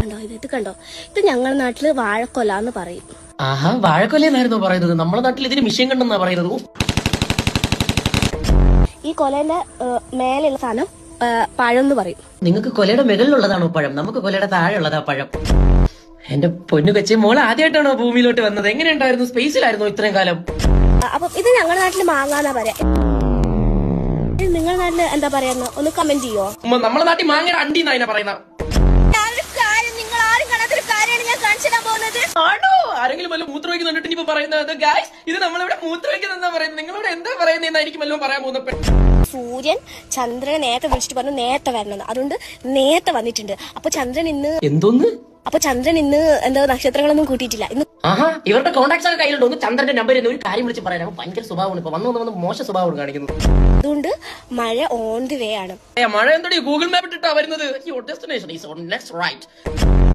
കണ്ടോ ഇത് കണ്ടോ, ഇത് ഞങ്ങളുടെ നാട്ടില് വാഴക്കൊല എന്ന് പറയും. ആഹാ, വാഴക്കൊലയെന്നായിരുന്നു പറയുന്നത്. നമ്മുടെ നാട്ടിൽ ഇതിന് മിഷ്യൻ കണ്ടെന്നാ പറയുന്നത്. ഈ കൊലേന്റെ മേലെയുള്ള സാധനം പഴം എന്ന് പറയും. നിങ്ങൾക്ക് കൊലയുടെ മുകളിലുള്ളതാണോ പഴം? നമുക്ക് കൊലയുടെ താഴെ ഉള്ളതാ പഴം. എന്റെ പൊന്നു കൊച്ചി, മോൾ ആദ്യമായിട്ടാണോ ഭൂമിയിലോട്ട് വന്നത്? എങ്ങനെയുണ്ടായിരുന്നു? സ്പേസിലായിരുന്നോ ഇത്രയും കാലം? അപ്പൊ ഇത് ഞങ്ങളുടെ നാട്ടില് മാങ്ങാന്നാ പറയാ. നിങ്ങളുടെ നാട്ടില് എന്താ പറയാ? ഒന്ന് കമന്റ് ചെയ്യോ? നമ്മുടെ നാട്ടിൽ മാങ്ങയുടെ അണ്ടി എന്നാ പറയുന്ന. ആണോ? ആരെങ്കിലും വല്ല മൂത്രമൊഴിക്ക് കണ്ടിട്ട് ഇനിയിപ്പോ പറയുന്നത് ഗായ്സ് ഇത് നമ്മളിവിടെ മൂത്രമൊഴിക്കുന്ന പറയുന്നത്, നിങ്ങളിവിടെ എന്താ പറയുന്നതെന്നായിരിക്കും വല്ലതും പറയാൻ പോകുന്നത്. സൂര്യൻ ചന്ദ്രനെ നേരത്തെ വിളിച്ചിട്ട് പറഞ്ഞു നേരത്തെ വരണം, അതുകൊണ്ട് നേരത്തെ വന്നിട്ടുണ്ട്. അപ്പൊ ചന്ദ്രൻ ഇന്ന് എന്താ നക്ഷത്രങ്ങളൊന്നും കൂട്ടിയിട്ടില്ല ഇന്ന്. ആഹാ, ഇവരുടെ കോൺടാക്ട്സ് ഒക്കെ കയ്യിലുണ്ടോ? ഒന്ന് ചന്ദ്രന്റെ നമ്പർ ഒരു കാര്യം വിളിച്ച് പറയാൻ. ഭയങ്കര സ്വഭാവമാണ് ഇപ്പൊ വന്ന് മോശ സ്വഭാവമാണ് കാണിക്കുന്നത്. അതുകൊണ്ട് മഴ ഓൺ ദി വേ ആണ്. മഴ എന്തോ ഗൂഗിൾ മാപ്പ് ഇട്ടിട്ടാ വരുന്നത്. Destination is on next right.